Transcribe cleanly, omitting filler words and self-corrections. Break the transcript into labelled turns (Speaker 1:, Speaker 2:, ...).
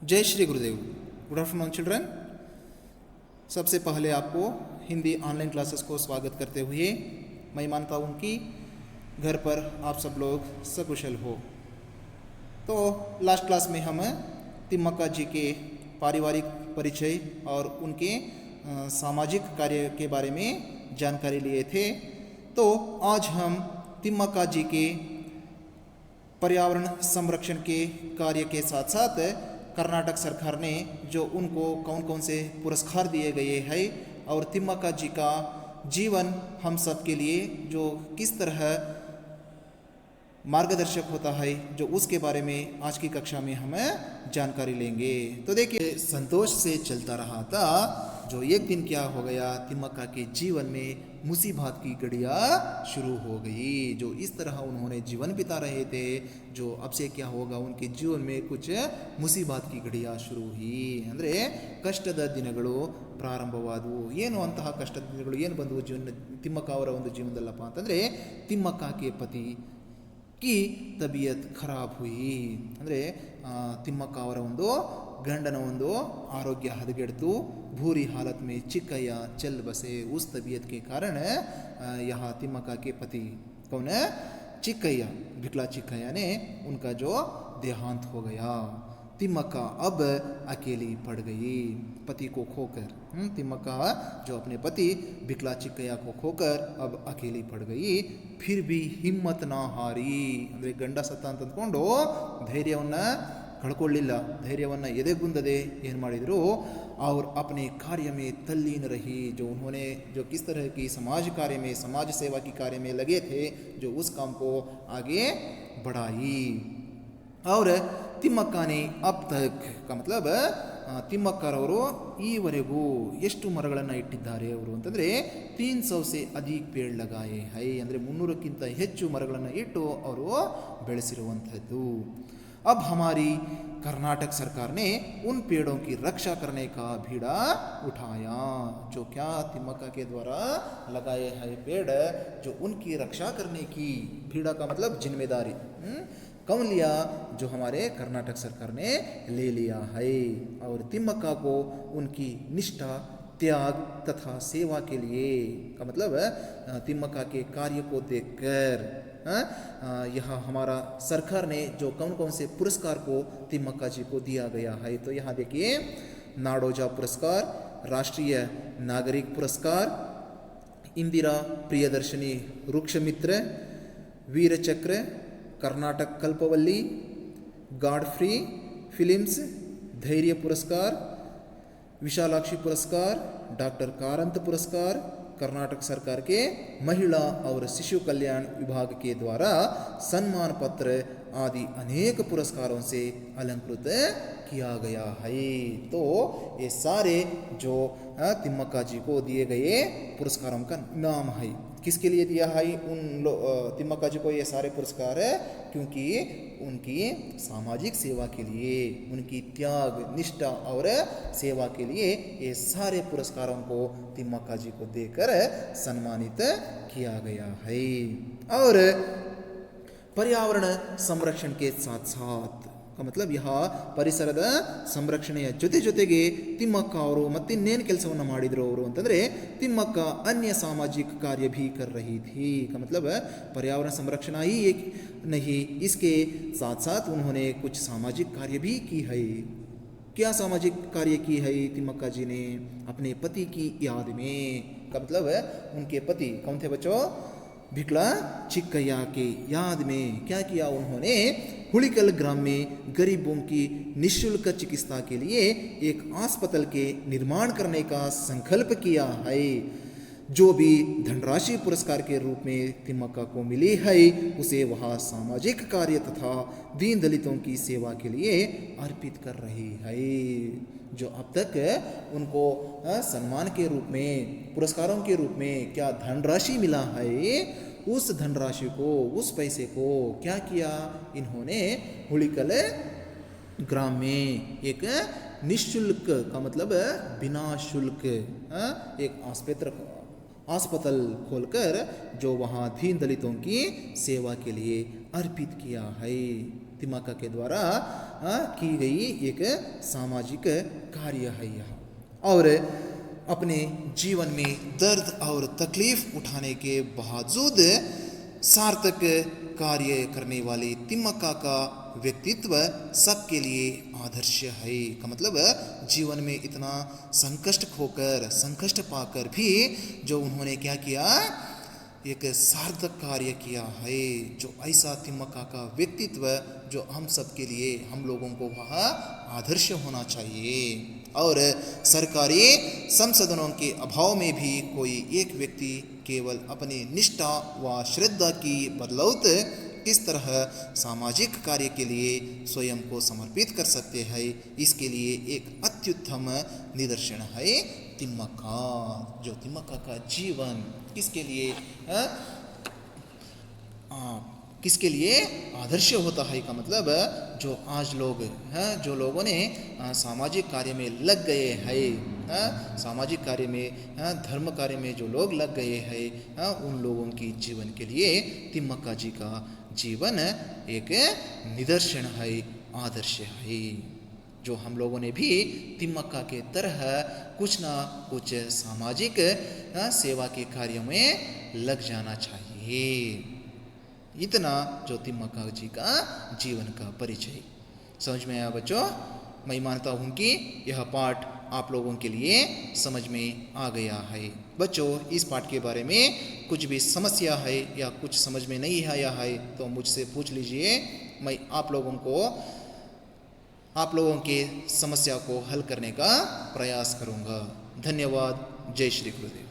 Speaker 1: जय Shri Gurudev. Good afternoon children. सबसे पहले आपको हिंदी ऑनलाइन क्लासेस को स्वागत करते हुए मैं मानता हूँ कि घर पर आप सब लोग सकुशल हो। तो लास्ट क्लास में हम तिम्मक्का जी के पारिवारिक परिचय और उनके सामाजिक कार्य के बारे में जानकारी लिए थे। तो आज हम तिम्मक्का जी के पर्यावरण संरक्षण के कार्य के साथ साथ कर्नाटक सरकार ने जो उनको कौन कौन से पुरस्कार दिए गए हैं और तिम्मक्का जी का जीवन हम सब के लिए जो किस तरह मार्गदर्शक होता है, जो उसके बारे में आज की कक्षा में हम जानकारी लेंगे। तो देखिए, संतोष से चलता रहा था जो एक दिन क्या हो गया, तिम्मक्का के जीवन में मुसीबत की घड़ियाँ शुरू हो गई। जो इस तरह उन्होंने जीवन बिता रहे थे, जो अब से क्या होगा, उनके जीवन में कुछ मुसीबत की घड़ियाँ शुरू हुई। ಅಂದರೆ ಕಷ್ಟದ ದಿನಗಳು ಪ್ರಾರಂಭವಾದವು। ಏನು ಅಂತಹ ಕಷ್ಟದ ದಿನಗಳು ಏನು ಬಂದವು ತಿಮ್ಮಕ್ಕ ಅವರ ಒಂದು ಜೀವನದಲ್ಲಪ್ಪ ಅಂತಂದರೆ, ತಿಮ್ಮಕ್ಕ के पति की तबीयत खराब हुई। ಅಂದರೆ ತಿಮ್ಮಕ್ಕ ಅವರ ಒಂದು गंडन ಒಂದು आरोग्य हदಗೆಡ್ತು। बुरी हालत में चिक्कಯ್ಯ चल बसे। उस तबीयत के कारण यहाँ तिम्मक्का के पति कौन है, चिक्कಯ್ಯ, भिकला चिक्कಯ್ಯ ने उनका जो देहांत हो गया। तिम्मक्का अब अकेली पड़ गई पति को खोकर। तिम्मक्का जो अपने पति भिकला चिक्कಯ್ಯ को खोकर अब अकेली पड़ गई। फिर भी हिम्मत ना हारी। ಅಂದರೆ ಗಂಡ ಸತ್ತ ಅಂತ ಅಂದ್ಕೊಂಡು ಧೈರ್ಯವನ್ನು ಕಳ್ಕೊಳ್ಳಿಲ್ಲ, ಧೈರ್ಯವನ್ನು ಎದೆಗುಂದದೆ ಏನು ಮಾಡಿದರು, और अपने कार्य में तल्लीन रही। जो उन्होंने जो किस तरह की समाज कार्य में, समाज सेवा की कार्य में लगे थे, जो उस काम को आगे बढ़ाई। और ತಿಮ್ಮಕ್ಕ ने अब तक का मतलब ತಿಮ್ಮಕ್ಕರವರು ಈವರೆಗೂ ಎಷ್ಟು ಮರಗಳನ್ನು ಇಟ್ಟಿದ್ದಾರೆ ಅವರು ಅಂತಂದರೆ 300 से अधिक पेड़ लगाए है। ಅಂದರೆ 300ಕ್ಕಿಂತ ಹೆಚ್ಚು ಮರಗಳನ್ನು ಇಟ್ಟು ಅವರು ಬೆಳೆಸಿರುವಂಥದ್ದು। अब हमारी कर्नाटक सरकार ने उन पेड़ों की रक्षा करने का बीड़ा उठाया। जो क्या तिम्मक्का के द्वारा लगाए हैं पेड़, जो उनकी रक्षा करने की बीड़ा का मतलब जिम्मेदारी कौन लिया, जो हमारे कर्नाटक सरकार ने ले लिया है। और तिम्मक्का को उनकी निष्ठा, त्याग तथा सेवा के लिए का मतलब तिम्मक्का के कार्य को देखकर यहाँ हमारा सरकार ने जो कौन कौन से पुरस्कार को तिम्मक्का जी को दिया गया है। तो यहाँ देखिए, नाडोजा पुरस्कार, राष्ट्रीय नागरिक पुरस्कार, इंदिरा प्रियदर्शनी वृक्षमित्र, वीर चक्र, कर्नाटक कल्पवल्ली, गॉडफ्री फिल्म्स धैर्य पुरस्कार, विशालाक्षी पुरस्कार, डॉक्टर कारंत पुरस्कार, कर्नाटक सरकार के महिला और शिशु कल्याण विभाग के द्वारा सम्मान पत्र आदि अनेक पुरस्कारों से अलंकृत किया गया है। तो ये सारे जो तिम्मक्का जी को दिए गए पुरस्कारों का नाम है। किसके लिए दिया है तिम्मक्का जी को ये सारे पुरस्कार है? क्योंकि उनकी सामाजिक सेवा के लिए, उनकी त्याग, निष्ठा और सेवा के लिए ये सारे पुरस्कारों को तिम्मक्का जी को देकर सम्मानित किया गया है। और पर्यावरण संरक्षण के साथ साथ का मतलब यहाँ ಪರಿಸರದ ಸಂರಕ್ಷಣೆಯ ಜೊತೆಗೆ ತಿಮ್ಮಕ್ಕ ಅವರು ಮತ್ತಿನ್ನೇನು ಕೆಲಸವನ್ನು ಮಾಡಿದ್ರು ಅವರು ಅಂತಂದರೆ, ತಿಮ್ಮಕ್ಕ अन्य सामाजिक कार्य भी कर रही थी। का मतलब पर्यावरण संरक्षण ही एक नहीं, इसके साथ साथ उन्होंने कुछ सामाजिक कार्य भी की है। क्या सामाजिक कार्य की है तिम्मक्का जी ने? अपने पति की याद में। का मतलब उनके पति कौन थे बच्चों? भिकला चिक्कಯ್ಯ के याद में क्या किया उन्होंने? हुलिकल ग्राम में गरीबों की निःशुल्क चिकित्सा के लिए एक अस्पताल के निर्माण करने का संकल्प किया है। जो भी धनराशि पुरस्कार के रूप में तिम्मक्का को मिली है, उसे वह सामाजिक कार्य तथा दीन दलितों की सेवा के लिए अर्पित कर रही है। जो अब तक उनको सम्मान के रूप में, पुरस्कारों के रूप में क्या धनराशि मिला है, उस धनराशि को, उस पैसे को क्या किया इन्होंने? हुलिकल ग्राम में एक निःशुल्क का मतलब बिना शुल्क एक अस्पताल खोलकर जो वहाँ दीन दलितों की सेवा के लिए अर्पित किया है। तिम्मक्का के द्वारा की गई एक सामाजिक कार्य है यह। और अपने जीवन में दर्द और तकलीफ उठाने के बावजूद सार्थक कार्य करने वाले तिम्मक्का का व्यक्तित्व सबके लिए आदर्श है। का मतलब जीवन में इतना संकष्ट खोकर संकष्ट पाकर भी जो उन्होंने क्या किया, एक सार्थक कार्य किया है। जो ऐसा तिम्मक्का का व्यक्तित्व जो हम सब के लिए, हम लोगों को वह आदर्श होना चाहिए। और सरकारी संसाधनों के अभाव में भी कोई एक व्यक्ति केवल अपनी निष्ठा व श्रद्धा की बदौलत किस तरह सामाजिक कार्य के लिए स्वयं को समर्पित कर सकते हैं, इसके लिए एक अत्युत्तम निदर्शन है तिम्मक्का। जो तिम्मक्का का जीवन किसके लिए किसके लिए आदर्श होता है, का मतलब जो आज लोग हैं, जो लोगों ने सामाजिक कार्य में लग गए हैं, सामाजिक कार्य में, धर्म कार्य में जो लोग लग गए हैं, उन लोगों की जीवन के लिए तिम्मक्का जी का जीवन एक निदर्शन है, आदर्श है। जो हम लोगों ने भी तिम्मक्का के तरह कुछ ना कुछ सामाजिक सेवा के कार्यों में लग जाना चाहिए। इतना जो तिम्मक्का जी का जीवन का परिचय समझ में आया बच्चों। मैं मानता हूँ कि यह पाठ आप लोगों के लिए समझ में आ गया है। बच्चों, इस पाठ के बारे में कुछ भी समस्या है या कुछ समझ में नहीं आया है तो मुझसे पूछ लीजिए। मैं आप लोगों के समस्या को हल करने का प्रयास करूँगा। धन्यवाद। जय श्री गुरुदेव।